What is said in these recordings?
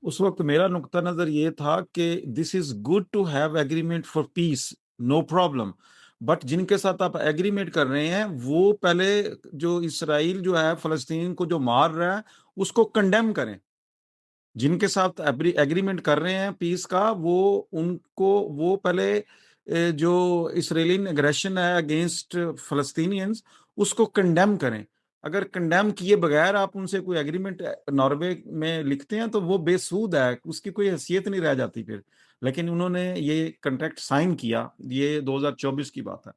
اس وقت میرا نقطہ نظر یہ تھا کہ this is good to have agreement for peace, no problem, but جن کے ساتھ آپ ایگریمنٹ کر رہے ہیں وہ پہلے جو اسرائیل جو ہے فلسطین کو جو مار رہا ہے اس کو کنڈیم کریں. جن کے ساتھ ایگریمنٹ کر رہے ہیں پیس کا، وہ ان کو وہ پہلے جو اسرائیلین اگریشن ہے اگینسٹ فلسطینینز اس کو کنڈیم کریں. اگر کنڈیم کیے بغیر آپ ان سے کوئی ایگریمنٹ ناروے میں لکھتے ہیں تو وہ بے سود ہے، اس کی کوئی حیثیت نہیں رہ جاتی پھر. لیکن انہوں نے یہ کنٹریکٹ سائن کیا، یہ 2024 کی بات ہے.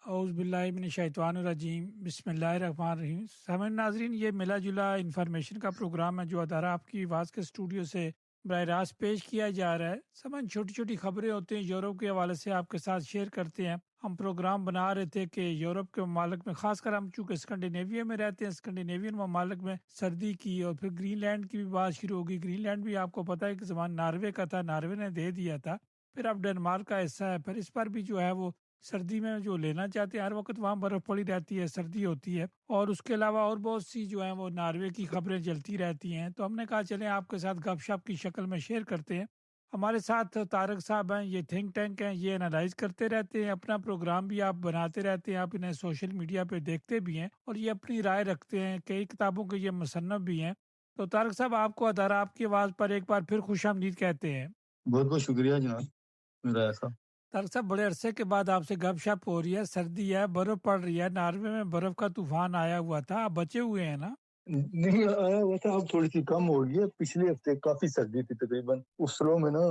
اعوذ باللہ من الشیطان الرجیم، بسم اللہ الرحمن الرحیم. سامعین ناظرین، یہ ملا جلا انفارمیشن کا پروگرام ہے جو ادارہ آپ کی آواز کے اسٹوڈیو سے براہ راست پیش کیا جا رہا ہے. سامعین، چھوٹی چھوٹی خبریں ہوتی ہیں یورپ کے حوالے سے آپ کے ساتھ شیئر کرتے ہیں. ہم پروگرام بنا رہے تھے کہ یورپ کے ممالک میں، خاص کر ہم چونکہ اسکینڈینیویا میں رہتے ہیں، اسکینڈینیوین ممالک میں سردی کی، اور پھر گرین لینڈ کی بھی بات شروع ہوگی. گرین لینڈ بھی آپ کو پتہ ہے کہ زمان ناروے کا تھا، ناروے نے دے دیا تھا، پھر اب ڈنمارک کا حصہ ہے. پھر اس پر بھی جو ہے وہ سردی میں جو لینا چاہتے ہیں، ہر وقت وہاں برف پڑی رہتی ہے، سردی ہوتی ہے. اور اس کے علاوہ اور بہت سی جو ہیں وہ ناروے کی خبریں چلتی رہتی ہیں. تو ہم نے کہا چلیں آپ کے ساتھ گپ شپ کی شکل میں شیئر کرتے ہیں. ہمارے ساتھ طارق صاحب ہیں، یہ تھنک ٹینک ہیں، یہ انالائز کرتے رہتے ہیں، اپنا پروگرام بھی آپ بناتے رہتے ہیں، آپ انہیں سوشل میڈیا پہ دیکھتے بھی ہیں اور یہ اپنی رائے رکھتے ہیں. کئی کتابوں کے یہ مصنف بھی ہیں. تو طارق صاحب، آپ کو ادارہ آپ کی آواز پر ایک بار پھر خوش آمدید کہتے ہیں. بہت بہت شکریہ جناب، میرا ایسا. طارق صاحب، بڑے عرصے کے بعد آپ سے گپ شپ ہو رہی ہے. سردی ہے، برف پڑ رہی ہے، ناروے میں برف کا طوفان آیا ہوا تھا، آپ بچے ہوئے ہیں نا؟ نہیں آیا ہوا تھا، اب تھوڑی سی کم ہو گئی ہے. پچھلے ہفتے کافی سردی تھی، تقریباً اسرو میں نا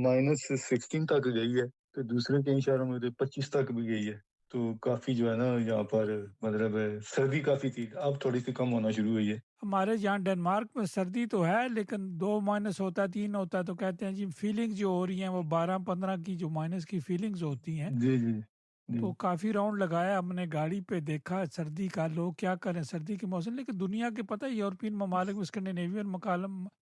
-16 تک گئی ہے، تو دوسرے کئی شہروں میں 25 تک بھی گئی ہے. تو کافی جو ہے نا یہاں پر مطلب سردی کافی تھی، اب تھوڑی سی کم ہونا شروع ہوئی ہے. ہمارے یہاں ڈنمارک میں سردی تو ہے لیکن 2 مائنس ہوتا ہے، 3 ہوتا ہے، تو کہتے ہیں جی فیلنگ جو ہو رہی ہیں وہ 12-15 کی جو مائنس کی فیلنگز ہوتی ہیں. جی جی جی. تو کافی راؤنڈ لگایا ہم نے، گاڑی پہ دیکھا سردی کا، لوگ کیا کریں سردی کے موسم. لیکن دنیا کے پتہ ہے یورپین ممالک میں، اسکینڈینیوین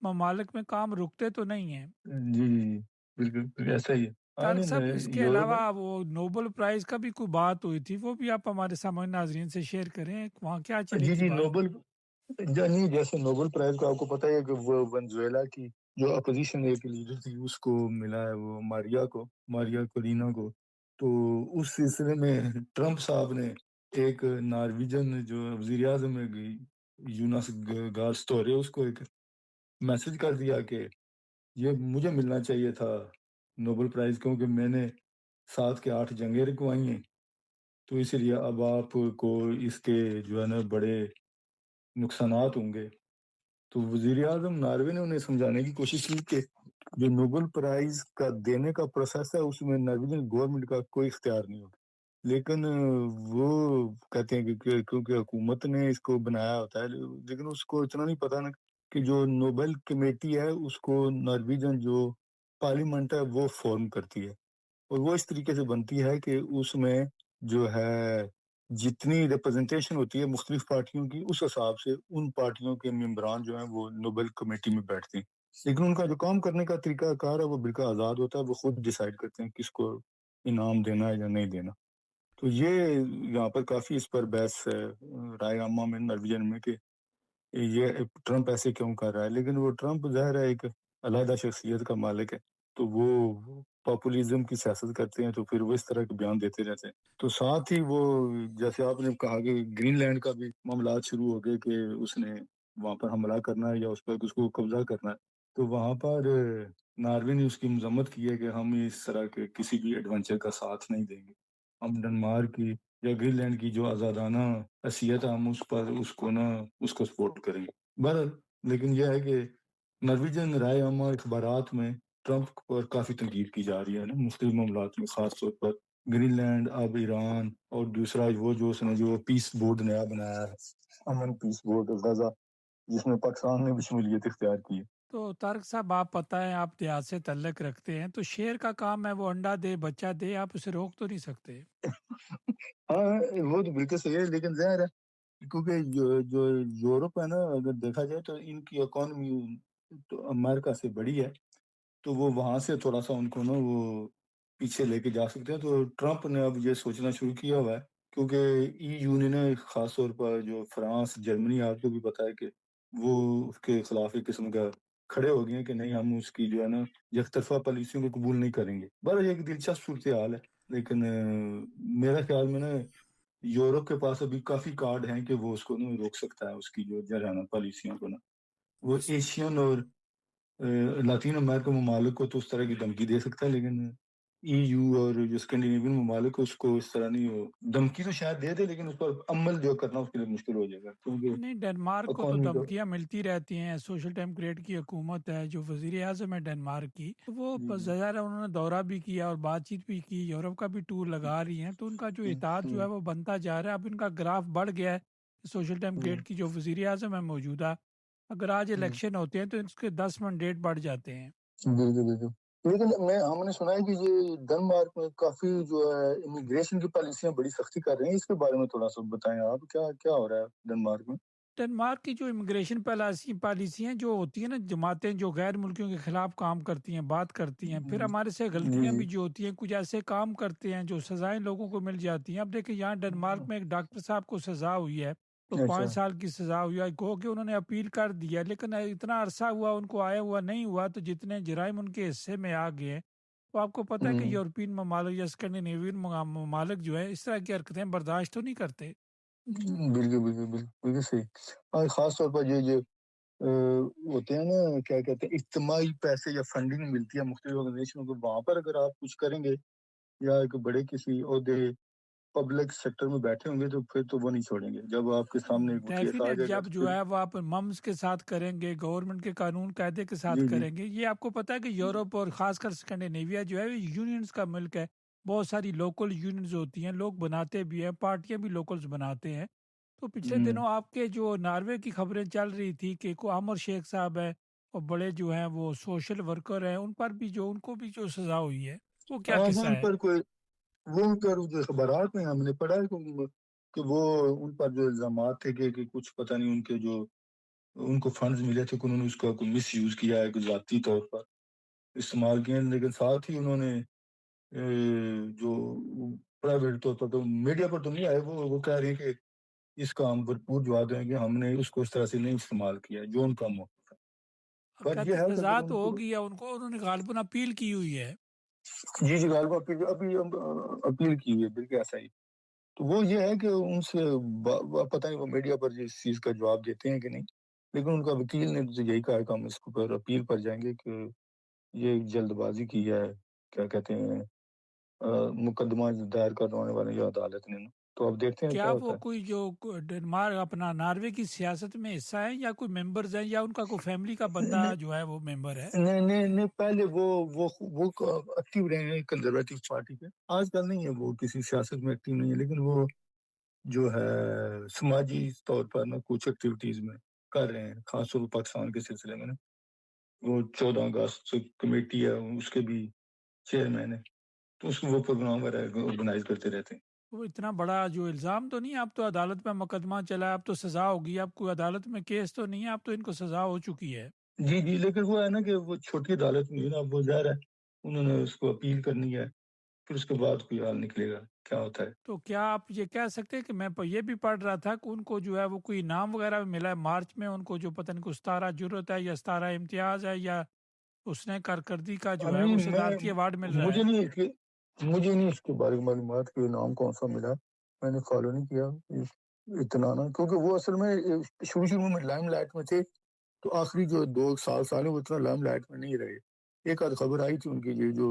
ممالک میں کام رکتے تو نہیں ہیں. جی جی بالکل ایسا ہی ہے. طارق صاحب، اس کے یورپ علاوہ وہ نوبل پرائز کا بھی کوئی بات ہوئی تھی، وہ بھی آپ ہمارے سامعین ناظرین سے شیئر کریں، وہاں کیا چلی جی تھی جی بات؟ نوبل نہیں، جیسے نوبل پرائز کا آپ کو پتہ ہے کہ وہ ونزویلا کی جو اپوزیشن ایک لیڈر تھی اس کو ملا ہے، وہ ماریا کورینا کو. تو اس سلسلے میں ٹرمپ صاحب نے ایک نارویجن جو وزیر اعظم ہے یونس گارسٹورے، اس کو ایک میسج کر دیا کہ یہ مجھے ملنا چاہیے تھا نوبل پرائز، کیونکہ میں نے 7 کے 8 جنگیں رکوائی ہیں، تو اس لیے اب آپ کو اس کے جو ہے نا بڑے نقصانات ہوں گے. تو وزیر اعظم ناروے نے انہیں سمجھانے کی کوشش کی کہ جو نوبل پرائز کا دینے کا پروسیس ہے اس میں نارویجن گورنمنٹ کا کوئی اختیار نہیں ہوتا. لیکن وہ کہتے ہیں کہ کیونکہ حکومت نے اس کو بنایا ہوتا ہے، لیکن اس کو اتنا نہیں پتا نا کہ جو نوبل کمیٹی ہے اس کو نارویجن جو پارلیمنٹ ہے وہ فارم کرتی ہے، اور وہ اس طریقے سے بنتی ہے کہ اس میں جو ہے جتنی ریپرزنٹیشن ہوتی ہے مختلف پارٹیوں کی، اس حساب سے ان پارٹیوں کے ممبران جو ہیں وہ نوبل کمیٹی میں بیٹھتے ہیں. لیکن ان کا جو کام کرنے کا طریقہ کار ہے وہ بالکل آزاد ہوتا ہے، وہ خود ڈیسائیڈ کرتے ہیں کس کو انعام دینا ہے یا نہیں دینا. تو یہ یہاں پر کافی اس پر بحث ہے رائے عامہ میں نارویجن میں کہ یہ ٹرمپ ایسے کیوں کر رہا ہے. لیکن وہ ٹرمپ ظاہر ہے ایک علیحدہ شخصیت کا مالک ہے، تو وہ پاپولیزم کی سیاست کرتے ہیں، تو پھر وہ اس طرح کے بیان دیتے رہتے ہیں. تو ساتھ ہی وہ جیسے آپ نے کہا کہ گرین لینڈ کا بھی معاملات شروع ہو گئے کہ اس نے وہاں پر حملہ کرنا ہے یا اس پر اس کو قبضہ کرنا ہے. تو وہاں پر ناروے نے اس کی مذمت کی ہے کہ ہم اس طرح کے کسی بھی ایڈونچر کا ساتھ نہیں دیں گے. ہم ڈنمارک کی یا گرین لینڈ کی جو آزادانہ حیثیت ہے ہم اس کو سپورٹ کریں گے. بہرحال لیکن یہ ہے کہ نارویجن رائے عامہ اخبارات میں ٹرمپ پر کافی تنقید کی جا رہی ہے نا مختلف معاملات میں، خاص طور پر گرین لینڈ، اب ایران، اور دوسرا وہ جو اس نے جو پیس بورڈ نیا بنایا ہے، امن پیس بورڈ غزہ، جس میں پاکستان نے بھی شمولیت اختیار کی ہے. تو طارق صاحب، آپ پتہ ہے آپ دیہات سے تعلق رکھتے ہیں، تو شیر کا کام ہے وہ انڈا دے بچہ دے، آپ اسے روک تو نہیں سکتے. ہاں وہ تو بالکل صحیح ہے، لیکن ظاہر ہے کیونکہ جو یورپ ہے نا، اگر دیکھا جائے تو ان کی اکانومی تو امریکہ سے بڑی ہے، تو وہ وہاں سے تھوڑا سا ان کو نا وہ پیچھے لے کے جا سکتے ہیں. تو ٹرمپ نے اب یہ سوچنا شروع کیا ہوا ہے، کیونکہ ای یونین نے خاص طور پر جو فرانس، جرمنی، آپ کو بھی پتا ہے کہ وہ اس کے خلاف ایک قسم کا کھڑے ہو گئے ہیں کہ نہیں ہم اس کی جو ہے نا یک طرفہ پالیسیوں کو قبول نہیں کریں گے. بہرحال ایک دلچسپ صورتحال ہے، لیکن میرا خیال میں نا یورپ کے پاس ابھی کافی کارڈ ہیں کہ وہ اس کو نا روک سکتا ہے، اس کی جو جرانہ پالیسیوں کو نا. وہ ایشین اور لاطین امریکہ ممالک کو تو اس طرح کی دھمکی دے سکتا ہے، لیکن ای یو اور جو اسکینڈینیوین ممالک اس کو اس طرح نہیں. ہو دھمکی تو شاید دے دے، لیکن اس پر عمل جو کرنا اس کے لیے مشکل ہو جائے گا، کیونکہ نہیں، ڈنمارک کو تو اکانومی کا. دھمکیاں ملتی رہتی ہیں. سوشل ڈیموکریٹ کی حکومت ہے جو وزیر اعظم ہے ڈنمارک کی، تو وہ ظاہر ہے انہوں نے دورہ بھی کیا اور بات چیت بھی کی، یورپ کا بھی ٹور لگا رہی ہیں، تو ان کا جو اطاعت جو ہے وہ بنتا جا رہا ہے. اب ان کا گراف بڑھ گیا ہے. سوشل ڈیموکریٹ کی جو وزیر اعظم ہے موجودہ، اگر آج الیکشن ہوتے ہیں تو اس کے 10 منڈیٹ بڑھ جاتے ہیں. بالکل بالکل. لیکن ہم نے سنا ہے کہ یہ ڈنمارک میں کافی جو ہے امیگریشن کی پالیسیاں بڑی سختی کر رہے ہیں. اس کے بارے میں تھوڑا سا بتائیں آپ، کیا ہو رہا ہے ڈنمارک میں؟ ڈنمارک کی جو امیگریشن پالیسیاں جو ہوتی ہیں نا، جماعتیں جو غیر ملکیوں کے خلاف کام کرتی ہیں، بات کرتی ہیں، پھر ہمارے سے غلطیاں بھی جو ہوتی ہیں، کچھ ایسے کام کرتے ہیں جو سزائیں لوگوں کو مل جاتی ہیں. اب دیکھیں یہاں ڈنمارک میں ایک ڈاکٹر صاحب کو سزا ہوئی ہے، تو 5 سال کی سزا ہوئی ہے. کہو کہ انہوں نے اپیل کر دیا، لیکن اتنا عرصہ ہوا ان کو آیا ہوا نہیں ہوا، تو جتنے جرائم ان کے حصے میں آ گئے ہیں. تو آپ کو پتہ ہے کہ یورپین ممالک یا اسکینڈینیوین ممالک جو ہے اس طرح کی حرکتیں برداشت تو نہیں کرتے. بالکل بالکل بالکل بالکل صحیح. اور خاص طور پر یہ ہوتے ہیں نا، کیا کہتے ہیں، اجتماعی پیسے یا فنڈنگ ملتی ہے مختلف آرگنائزیشنوں کو، وہاں پر اگر آپ کچھ کریں گے یا ایک بڑے کسی عہدے پبلک سیکٹر میں بیٹھے ہوں گے تو پھر تو وہ نہیں چھوڑیں گے. جب آپ کے سامنے ایک وقت آ ڈیفینیٹ جائے گا جب تو جو ہے وہ آپ ممز کے ساتھ کریں گے، گورنمنٹ کے قانون قاعدے کے ساتھ کریں گے. یہ آپ کو پتہ ہے کہ یورپ اور خاص کر اسکینڈینیویا جو ہے یونینز کا ملک ہے. بہت ساری لوکل یونینز ہوتی ہیں، لوگ بناتے بھی ہیں، پارٹیاں بھی لوکلز بناتے ہیں. تو پچھلے دنوں آپ کے جو ناروے کی خبریں چل رہی تھی کہ عامر شیخ صاحب ہیں اور بڑے جو ہیں وہ سوشل ورکر ہیں، ان پر بھی ان کو بھی جو سزا ہوئی ہے، وہ کیا قصہ ان ہے؟ پر کوئی وہ ان پر جو اخبارات میں ہم نے پڑھا ہے کہ وہ ان پر جو الزامات تھے کہ کچھ پتہ نہیں ان کے جو ان کو فنڈز ملے تھے کہ انہوں نے اس کا کوئی مس یوز کیا ہے، کوئی ذاتی طور پر استعمال کیا. لیکن ساتھ ہی انہوں نے جو پرائیویٹ طور پر تو میڈیا پر تو نہیں آئے، وہ کہہ رہے ہیں کہ اس کا ہم بھرپور جواب دیں کہ ہم نے اس کو اس طرح سے نہیں استعمال کیا جو ان کا موقف ہے. پر یہ ہے کہ سزا تو ہوگی، یا انہوں نے غالباً اپیل کی ہوئی ہے. جی غالباً ابھی اپیل کی ہوئی ہے، بالکل ایسا ہی. تو وہ یہ ہے کہ ان سے پتہ نہیں وہ میڈیا پر اس چیز کا جواب دیتے ہیں کہ نہیں، لیکن ان کا وکیل نے تو یہی کہا کہ ہم اس پر اپیل پر جائیں گے کہ یہ جلد بازی کی ہے، کیا کہتے ہیں، مقدمہ دائر کروانے والے یا عدالت نے. تو اب دیکھتے ہیں کیا کیا وہ ہوتا ہے. کوئی جو ڈنمارک اپنا ناروے کی سیاست میں حصہ ہیں، یا کوئی ممبرز ہیں، یا ان کا کوئی فیملی کا بندہ جو ہے وہ ممبر ہے؟ نہیں پہلے وہ ایکٹیو رہے ہیں کنزرویٹو پارٹی پہ. آج کل نہیں ہے وہ کسی سیاست میں ایکٹیو نہیں ہے، لیکن وہ جو ہے سماجی طور پر نا کچھ ایکٹیویٹیز میں کر رہے ہیں، خاص طور پر پاکستان کے سلسلے میں نا. وہ 14 اگست کمیٹی ہے، اس کے بھی چیئرمین ہے، تو اس کو وہ پروگرام وغیرہ آرگنائز کرتے رہتے ہیں. وہ اتنا بڑا جو الزام تو نہیں، اب تو عدالت میں مقدمہ چلا ہے، اب تو سزا ہوگی، اب کوئی عدالت میں کیس تو نہیں ہے، اب تو ان کو سزا ہو چکی ہے. جی لیکن وہ ہے نا کہ وہ چھوٹی عدالت میں نا، وہ ظاہر ہے انہوں نے اس کو اپیل کرنی ہے، پھر اس کے بعد کوئی حال نکلے گا کیا ہوتا ہے. تو کیا آپ یہ کہہ سکتے ہیں کہ میں یہ بھی پڑھ رہا تھا کہ ان کو جو ہے وہ کوئی انعام وغیرہ بھی ملا ہے مارچ میں، ان کو جو پتہ نہیں کوئی 17 جرت ہے یا 17 امتیاز ہے، یا اس نے کارکردگی کا جو ہے وہ صدارتی ایوارڈ مل رہا ہے؟ مجھے نہیں اس کے بارے میں معلومات کہ نام کون سا ملا، میں نے فالو نہیں کیا اتنا نا، کیونکہ وہ اصل میں شروع میں لائم لائٹ میں تھے، تو آخری جو 2 سال وہ اتنا لائم لائٹ میں نہیں رہے. ایک آدھ خبر آئی تھی ان کی، یہ جو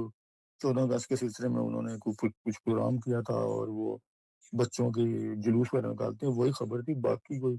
14 اگست کے سلسلے میں انہوں نے کچھ پروگرام کیا تھا اور وہ بچوں کی جلوس وغیرہ نکالتے ہیں، وہی خبر تھی. باقی کوئی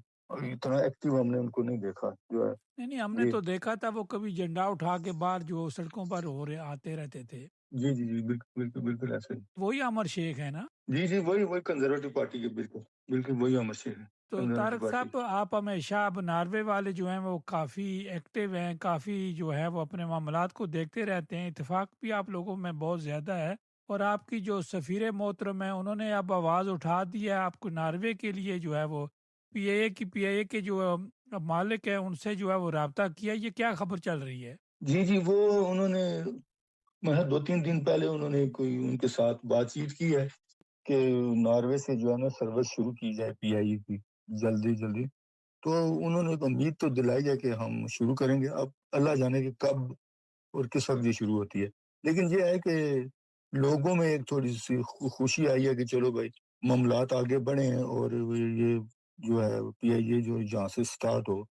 اتنا ایکٹیو ہم نے ان کو نہیں دیکھا جو ہے. نہیں ہم نے تو دیکھا تھا وہ کبھی جھنڈا اٹھا کے باہر جو سڑکوں پر آتے رہتے تھے. جی بالکل ایسے. وہی عامر شیخ ہے نا؟ جی وہی کنزرویٹو پارٹی کے بالکل وہی عامر شیخ ہے. تو طارق صاحب آپ ہمیشہ اب ناروے والے جو ہیں وہ کافی ایکٹیو ہیں، کافی جو ہے وہ اپنے معاملات کو دیکھتے رہتے ہیں، اتفاق بھی آپ لوگوں میں بہت زیادہ ہے، اور آپ کی جو سفیر محترم ہیں انہوں نے اب آواز اٹھا دی ہے آپ کو ناروے کے لیے، جو ہے وہ پی آئی اے کے جو مالک ہیں ان سے جو ہے وہ رابطہ کیا. یہ کیا خبر چل رہی ہے؟ جی وہ انہوں نے 2-3 دن پہلے انہوں نے کوئی ان کے ساتھ بات چیت کی ہے کہ ناروے سے جو ہے نا سروس شروع کی جائے پی آئی اے کی جلدی. تو انہوں نے ایک امید تو دلائی ہے کہ ہم شروع کریں گے، اب اللہ جانے کہ کب اور کس وقت یہ شروع ہوتی ہے۔ لیکن یہ ہے کہ لوگوں میں ایک تھوڑی سی خوشی آئی ہے کہ چلو بھائی معاملات آگے بڑھے ہیں اور یہ جو ہے پی آئی اے جو جہاں سے سٹارٹ ہو،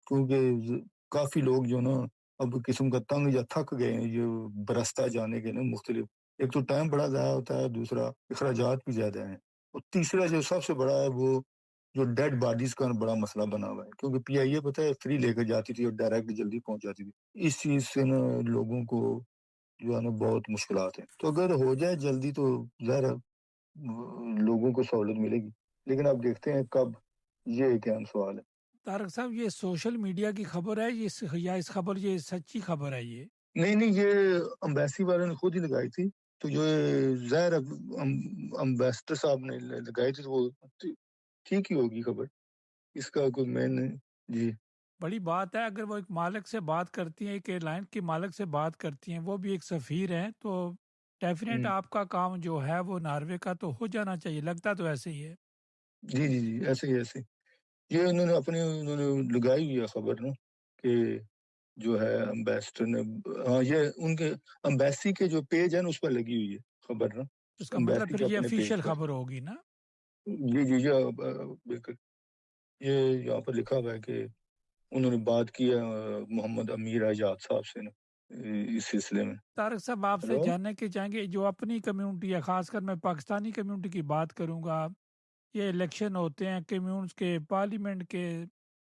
کیونکہ کافی لوگ جو نا اب قسم کا تنگ یا تھک گئے ہیں یہ برستا جانے کے نا مختلف، ایک تو ٹائم بڑا ضائع ہوتا ہے، دوسرا اخراجات بھی زیادہ ہیں، اور تیسرا جو سب سے بڑا ہے وہ جو ڈیڈ باڈیز کا بڑا مسئلہ بنا ہوا ہے، کیونکہ پی آئی اے پتہ ہے فری لے کر جاتی تھی اور ڈائریکٹ جلدی پہنچ جاتی تھی، اس چیز سے نا لوگوں کو جو ہے نا بہت مشکلات ہیں۔ تو اگر ہو جائے جلدی تو ظاہر ہے لوگوں کو سہولت ملے گی، لیکن آپ دیکھتے ہیں کب، یہ ایک اہم سوال ہے۔ طارق صاحب یہ سوشل میڈیا کی خبر ہے یا اس خبر یہ سچی خبر ہے یہ؟ نہیں یہ امبیسی والوں نے خود ہی لگائی تھی، تو جو ظاہر امبیسڈر صاحب نے لگائی تھی تو وہ ٹھیک ہی ہوگی خبر، اس کا کوئی میں نے جی بڑی بات ہے اگر وہ ایک مالک سے بات کرتی ہیں، ایک ایئر لائن کے مالک سے بات کرتی ہیں، وہ بھی ایک سفیر ہیں، تو ڈیفینیٹ آپ کا کام جو ہے وہ ناروے کا تو ہو جانا چاہیے، لگتا تو ایسے ہی ہے۔ جی ایسے ہی یہ انہوں نے لگائی ہوئی ہے خبر نا کہ جو ہے امبیسڈر نے، ہاں یہ ان کے امبیسی کے جو پیج ہے نا اس پر لگی ہوئی ہے خبر نا، اس کا مطلب امبیسی پھر کے یہ اپنے پیج افیشیل پر خبر ہوگی نا؟ جی بالکل، یہ یہاں پر لکھا ہوا ہے کہ انہوں نے بات کی ہے محمد امیر اعجاز صاحب سے نا اس سلسلے میں۔ طارق صاحب آپ سے ہلو جاننے کے چاہیں گے جو اپنی کمیونٹی ہے، خاص کر میں پاکستانی کمیونٹی کی بات کروں گا، یہ الیکشن ہوتے ہیں کمیونٹس کے، پارلیمنٹ کے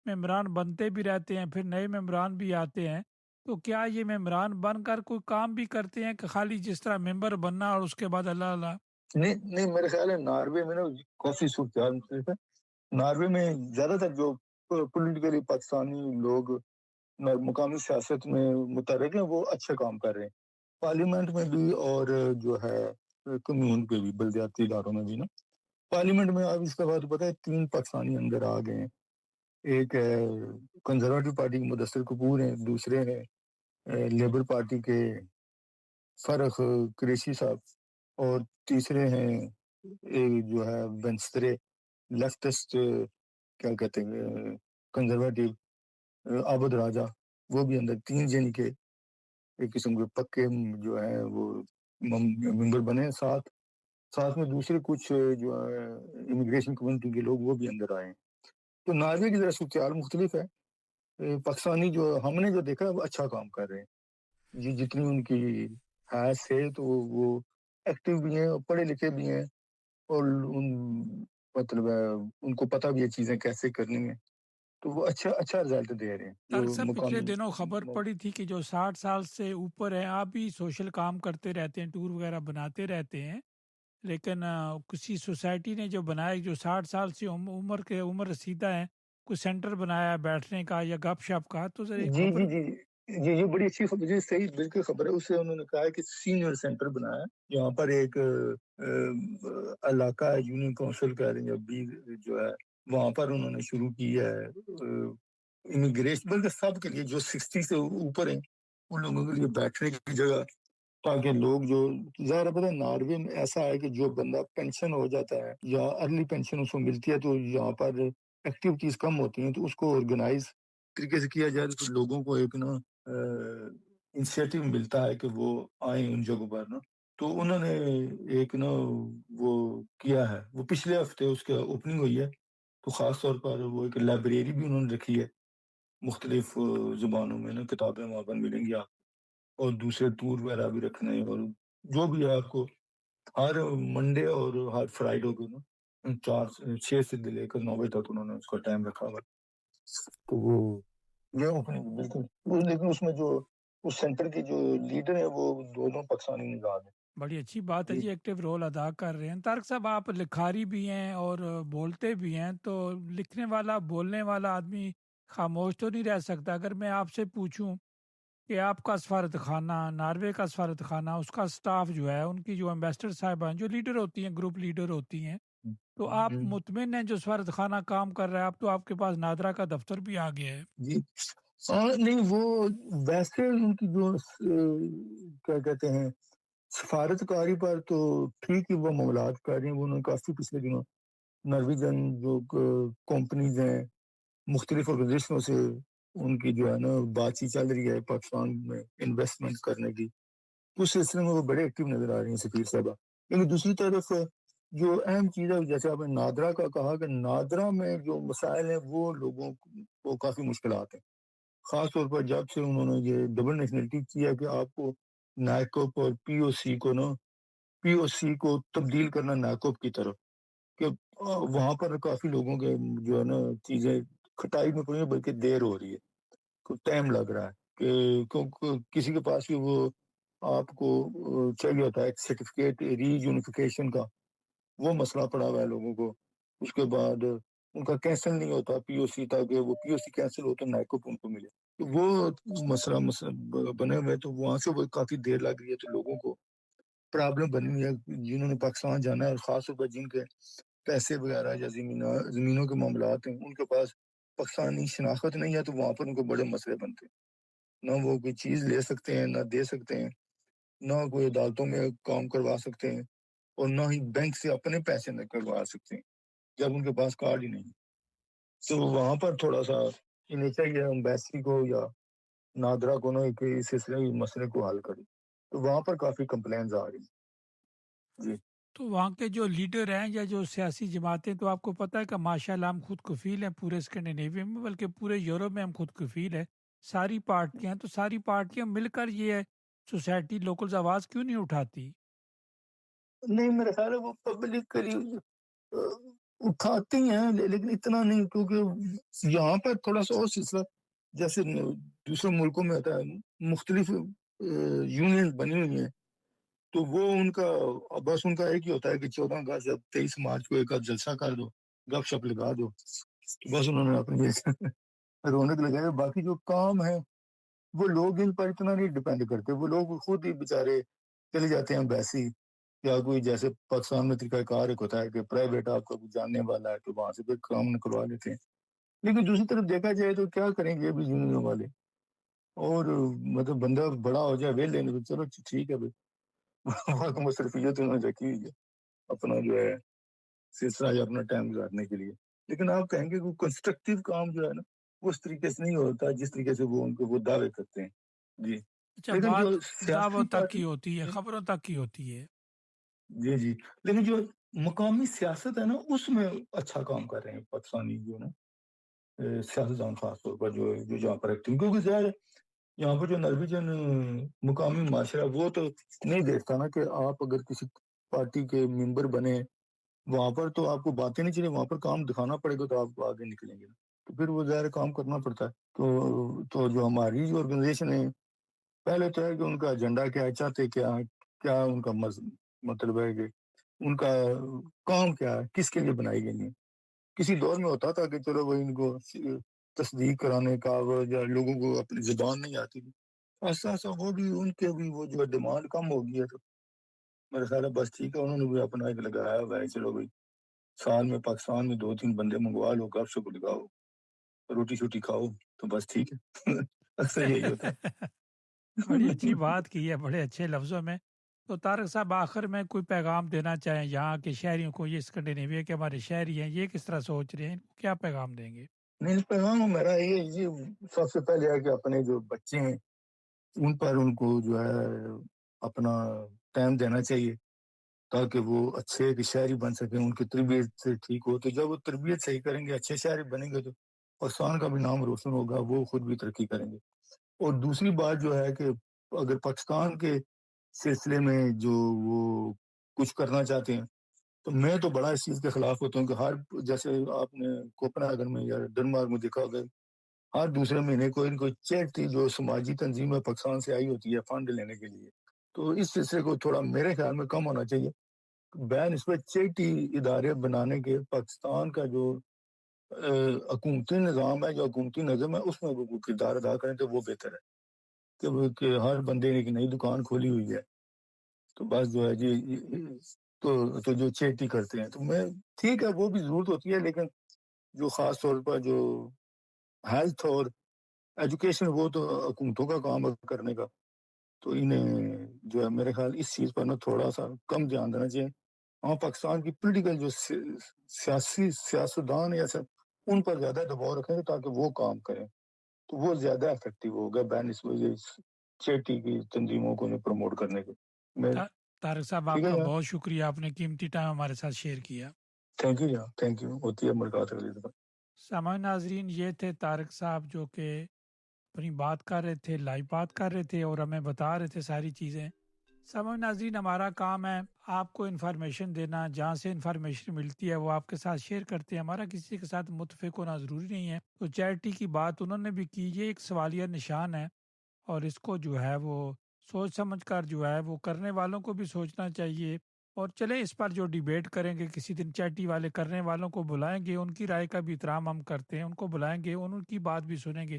ممبران بنتے بھی رہتے ہیں، پھر نئے ممبران بھی آتے ہیں، تو کیا یہ ممبران بن کر کوئی کام بھی کرتے ہیں کہ خالی جس طرح ممبر بننا اور اس کے بعد اللہ اللہ؟ نہیں میرے خیال ہے ناروے میں نا کافی صورتحال مختلف ہے۔ ناروے میں زیادہ تر جو پولیٹیکلی پاکستانی لوگ مقامی سیاست میں متحرک ہیں وہ اچھے کام کر رہے ہیں، پارلیمنٹ میں بھی اور جو ہے کمیون پہ بھی، بلدیاتی اداروں میں بھی نا۔ پارلیمنٹ میں اب اس کے بعد پتہ ہے 3 پاکستانی اندر آ گئے ہیں، ایک ہے کنزرویٹو پارٹی کے مدثر کپور ہیں، دوسرے ہیں لیبر پارٹی کے فرق قریشی صاحب، اور تیسرے ہیں جو ہے وینسٹرے لیفٹسٹ کیا کہتے ہیں کنزرویٹو عابد راجہ، وہ بھی اندر 3 جن کے ایک قسم کے پکے جو ہے وہ ممبر بنے، ساتھ میں دوسرے کچھ جو ہے امیگریشن کمیونٹی کے لوگ وہ بھی اندر آئے ہیں۔ تو ناروے کی ذرا صورتحال مختلف ہے، پاکستانی جو ہم نے جو دیکھا ہے وہ اچھا کام کر رہے ہیں، جتنی ان کی حیث ہے تو وہ ایکٹیو بھی ہیں اور پڑھے لکھے بھی ہیں، اور مطلب ہے ان کو پتہ بھی ہے چیزیں کیسے کرنی ہیں، تو وہ اچھا رزلٹ دے رہے ہیں جو طارق صاحب پچھلے مقامی۔ دنوں خبر پڑی تھی کہ جو 60 سال سے اوپر ہیں، آپ بھی سوشل کام کرتے رہتے ہیں، ٹور وغیرہ بناتے رہتے ہیں، لیکن کسی سوسائٹی نے جو بنایا جو 60 سال سے عمر رسیدہ ہیں، کوئی سینٹر بنایا ہے بیٹھنے کا یا گپ شپ کا، تو ذرا جی خبر۔ یہ بڑی اچھی خبر، جی صحیح بالکل خبر ہے، اس سے انہوں نے کہا ہے کہ سینئر سینٹر بنایا ہے، یہاں پر ایک علاقہ ہے یونین کونسل کہہ رہے ہیں ابھی جو ہے، وہاں پر انہوں نے شروع کی ہے امیگریشن، بلکہ سب کے لیے جو 60 سے اوپر ہیں ان لوگوں کے لیے بیٹھنے کی جگہ، تاکہ لوگ جو ظاہر پتہ ہے ناروے میں ایسا ہے کہ جو بندہ پینشن ہو جاتا ہے یا ارلی پینشن اس کو ملتی ہے تو یہاں پر ایکٹیویٹیز کم ہوتی ہیں، تو اس کو آرگنائز طریقے سے کیا جائے تو لوگوں کو ایک نا انیشیٹو ملتا ہے کہ وہ آئیں ان جگہوں پر نا، تو انہوں نے ایک نا وہ کیا ہے، وہ پچھلے ہفتے اس کا اوپننگ ہوئی ہے، تو خاص طور پر وہ ایک لائبریری بھی انہوں نے رکھی ہے، مختلف زبانوں میں نا کتابیں وہاں پر ملیں گی آپ، اور دوسرے ٹور وغیرہ بھی رکھنے ہیں، اور جو بھی ہے آپ کو ہر منڈے اور ہر فرائیڈے کو نا 6 سے لے کر 9 بجے تک انہوں نے اس کا ٹائم رکھا ہوا ہے، تو وہ یہ اوپننگ بالکل، لیکن اس میں جو اس سینٹر کے جو لیڈر ہیں وہ دونوں پاکستانی نژاد ہیں۔ بڑی اچھی بات ہے جی جی، ایکٹیو رول ادا کر رہے ہیں۔ طارق صاحب آپ لکھاری بھی ہیں اور بولتے بھی ہیں، تو لکھنے والا بولنے والا آدمی خاموش تو نہیں رہ سکتا۔ اگر میں آپ سے پوچھوں کہ آپ کا سفارت خانہ، ناروے کا سفارت خانہ، اس کا سٹاف جو ہے، ان کی جو ایمبیسڈر صاحبان جو لیڈر ہوتی ہیں، گروپ لیڈر ہوتی ہیں، تو آپ مطمئن ہیں جو سفارت خانہ کام کر رہا ہے؟ اب تو آپ کے پاس نادرا کا دفتر بھی آ گیا ہے۔ جی نہیں وہ ویسے ان کی جو کیا کہتے ہیں سفارت کاری پر تو ٹھیک ہی وہ معاملات کر رہی ہیں، وہ انہوں نے کافی پچھلے دنوں نرویجن جو کمپنیز ہیں مختلف آرگنائزیشنوں سے ان کی جو ہے نا بات چیت چل رہی ہے پاکستان میں انویسٹمنٹ کرنے کی، اس سلسلے میں وہ بڑے ایکٹیو نظر آ رہی ہیں سفیر صاحبہ. لیکن دوسری طرف جو اہم چیز ہے جیسے آپ نے نادرا کا کہا کہ نادرا میں جو مسائل ہیں وہ لوگوں کو کافی مشکلات ہیں، خاص طور پر جب سے انہوں نے یہ ڈبل نیشنلٹی کیا کہ آپ کو نیکوپ اور پی او سی کو تبدیل کرنا نیکوپ کی طرف، کہ وہاں پر کافی لوگوں کے جو ہے نا چیزیں کھٹائی میں پڑی ہیں، بلکہ دیر ہو رہی ہے، ٹائم لگ رہا ہے کہ کسی کے پاس بھی وہ آپ کو چاہیے ہوتا ہے ایک سرٹیفکیٹ ری یونیفیکیشن کا، وہ مسئلہ پڑا ہوا ہے لوگوں کو. اس کے بعد ان کا کینسل نہیں ہوتا پی او سی، تاکہ وہ پی او سی کینسل ہو تو نیکوپ ان کو ملے، تو وہ مسئلہ بنے ہوئے، تو وہاں سے وہ کافی دیر لگ رہی ہے، تو لوگوں کو پرابلم بنی ہوئی ہے جنہوں نے پاکستان جانا ہے، اور خاص طور پر جن کے پیسے وغیرہ یا زمینوں کے معاملات ہیں، ان کے پاس پاکستانی شناخت نہیں ہے، تو وہاں پر ان کو بڑے مسئلے بنتے ہیں، نہ وہ کوئی چیز لے سکتے ہیں، نہ دے سکتے ہیں، نہ کوئی عدالتوں میں کام کروا سکتے ہیں، اور نہ ہی بینک سے اپنے پیسے نہ کروا سکتے ہیں جب ان کے پاس کارڈ ہی نہیں. تو وہاں پر تھوڑا سا انہیں چاہیے امبیسی کو یا نادرا کو نا کہ اس مسئلے کو حل کرے، تو وہاں پر کافی کمپلینز آ رہی ہیں. جی تو وہاں کے جو لیڈر ہیں یا جو سیاسی جماعتیں، تو آپ کو پتہ ہے کہ ماشاء اللہ ہم خود کفیل ہیں پورے اسکینڈینیویا میں، بلکہ پورے یورپ میں ہم خود کفیل ہیں، ساری پارٹیاں، تو ساری پارٹیاں مل کر یہ سوسائٹی لوکلز آواز کیوں نہیں اٹھاتی؟ نہیں، میرا خیال ہے وہ پبلکلی اٹھاتی ہیں، لیکن اتنا نہیں، کیونکہ یہاں پر تھوڑا سا اور سلسلہ جیسے دوسرے ملکوں میں ہوتا ہے، مختلف یونین بنی ہوئی ہیں، تو وہ ان کا بس ان کا ایک ہی ہوتا ہے کہ 14 اگست یا 23 مارچ کو ایک جلسہ کر دو، گپ شپ لگا دو، بس انہوں نے اپنی رونق لگائی. باقی جو کام ہے وہ لوگ ان پر اتنا نہیں ڈپینڈ کرتے، وہ لوگ خود ہی بیچارے چلے جاتے ہیں ایمبیسی، یا کوئی جیسے پاکستان میں طریقہ کار ایک ہوتا ہے کہ پرائیویٹ آپ کا جاننے والا ہے تو وہاں سے پھر کام نکلوا لیتے ہیں. لیکن دوسری طرف دیکھا جائے تو کیا کریں گے ابھی یونین والے، اور مطلب بندہ بڑا ہو جائے ویل لینے تو چلو ٹھیک ہے بھائی، مصرفیت انہوں نے رکھی ہوئی ہے اپنا جو ہے سلسلہ یا اپنا ٹائم گزارنے کے لیے. لیکن آپ کہیں گے کہ کنسٹرکٹیو کام جو ہے نا اس طریقے سے نہیں ہوتا جس طریقے سے وہ ان کو وہ دعوے کرتے ہیں. جی اچھا، لیکن بات جو دعووں سیاسی تک پارٹی، کی ہوتی ہے، خبروں تک کی ہوتی ہے. جی لیکن جو مقامی سیاست ہے نا اس میں اچھا کام کر رہے ہیں پاکستانی جو نا سیاستدان، خاص طور پر جو جہاں پر ایکٹنگ، کیونکہ ظاہر ہے یہاں پر جو نرویجن مقامی معاشرہ وہ تو نہیں دیکھتا نا کہ آپ اگر کسی پارٹی کے ممبر بنے وہاں پر تو آپ کو باتیں نہیں چلیں، وہاں پر کام دکھانا پڑے گا تو آپ آگے نکلیں گے، تو پھر وہ ظاہر کام کرنا پڑتا ہے. تو جو ہماری جو آرگنائزیشن ہے، پہلے تو ہے کہ ان کا ایجنڈا کیا ہے، چاہتے کیا ان کا مطلب ہے کہ ان کا کام کیا ہے، کس کے لیے بنائی گئی ہے. کسی دور میں ہوتا تھا کہ چلو وہ ان کو تصدیق کرانے کا یا لوگوں کو اپنی زبان نہیں آتی تھی، ایسا ایسا وہ بھی ان کے بھی وہ جو ڈیمانڈ کم ہو گئی ہے، تو میرا خیال ہے بس ٹھیک ہے، انہوں نے بھی اپنا ایک لگایا ہوا ہے، چلو بھائی سال میں پاکستان میں 2-3 بندے منگوا لو، گپ شپ لگاؤ، روٹی شوٹی کھاؤ، تو بس ٹھیک ہے. اکثر یہی ہوتا بڑی اچھی ہے. بات کی ہے، بڑے اچھے لفظوں میں. تو طارق صاحب، آخر میں کوئی پیغام دینا چاہیں یہاں کے شہریوں کو، یہ اسکینڈینیویا کے ہمارے شہری ہیں، یہ کس طرح سوچ رہے ہیں، ان کو کیا پیغام دیں گے؟ نہیں، پیغام میرا یہ سب سے پہلے ہے کہ اپنے جو بچے ہیں ان پر ان کو جو ہے اپنا ٹائم دینا چاہیے، تاکہ وہ اچھے ایک شہری بن سکیں، ان کی تربیت سے ٹھیک ہو، تو جب وہ تربیت صحیح کریں گے، اچھے شہری بنیں گے، تو پاکستان کا بھی نام روشن ہوگا، وہ خود بھی ترقی کریں گے. اور دوسری بات جو ہے کہ اگر پاکستان کے سلسلے میں جو وہ کچھ کرنا چاہتے ہیں، تو میں تو بڑا اس چیز کے خلاف ہوتا ہوں کہ جیسے آپ نے کوپن ہیگن میں یا ڈنمارک میں دیکھا ہوگا، ہر دوسرے مہینے کوئی نہ کوئی چیریٹی جو سماجی تنظیم ہے پاکستان سے آئی ہوتی ہے فنڈ لینے کے لیے، تو اس سلسلے کو تھوڑا میرے خیال میں کم ہونا چاہیے. بنسبت چیریٹی ادارے بنانے کے پاکستان کا جو حکومتی نظام ہے، جو حکومتی نظم ہے، اس میں وہ کردار ادا کریں تو وہ بہتر ہے کہ ہر بندے نے ایک نئی دکان کھولی ہوئی ہے، تو بس جو ہے جی تو جو چیریٹی کرتے ہیں، تو میں ٹھیک ہے وہ بھی ضرورت ہوتی ہے، لیکن جو خاص طور پر جو ہیلتھ اور ایجوکیشن وہ تو حکومتوں کا کام ہے کرنے کا، تو انہیں جو ہے میرے خیال اس چیز پر نا تھوڑا سا کم دھیان دینا چاہیے. ہاں، پاکستان کی پولیٹیکل جو سیاستدان یا ان پر زیادہ دباؤ رکھیں گے تاکہ وہ کام کریں تو وہ زیادہ افیکٹو ہوگا بینسبت چیٹی کی تنظیموں کو پروموٹ کرنے کے میں طارق صاحب آپ ٹھیک ہے کا جناب بہت شکریہ، آپ نے قیمتی ٹائم ہمارے ساتھ شیئر کیا۔ تھینک یو جناب تھینک یو ہوتی ہے ملاقات اگلی دفعہ سامعین ناظرین، یہ تھے طارق صاحب جو کہ اپنی بات کر رہے تھے، لائیو بات کر رہے تھے اور ہمیں بتا رہے تھے ساری چیزیں۔ سامعین ناظرین، ہمارا کام ہے آپ کو انفارمیشن دینا، جہاں سے انفارمیشن ملتی ہے وہ آپ کے ساتھ شیئر کرتے ہیں۔ ہمارا کسی کے ساتھ متفق ہونا ضروری نہیں ہے۔ تو چیریٹی کی بات انہوں نے بھی کی، یہ ایک سوالیہ نشان ہے اور اس کو جو ہے وہ سوچ سمجھ کر جو ہے وہ کرنے والوں کو بھی سوچنا چاہیے۔ اور چلیں اس پر جو ڈیبیٹ کریں گے کسی دن، چیریٹی والے کرنے والوں کو بلائیں گے، ان کی رائے کا بھی احترام ہم کرتے ہیں، ان کو بلائیں گے، ان کی بات بھی سنیں گے۔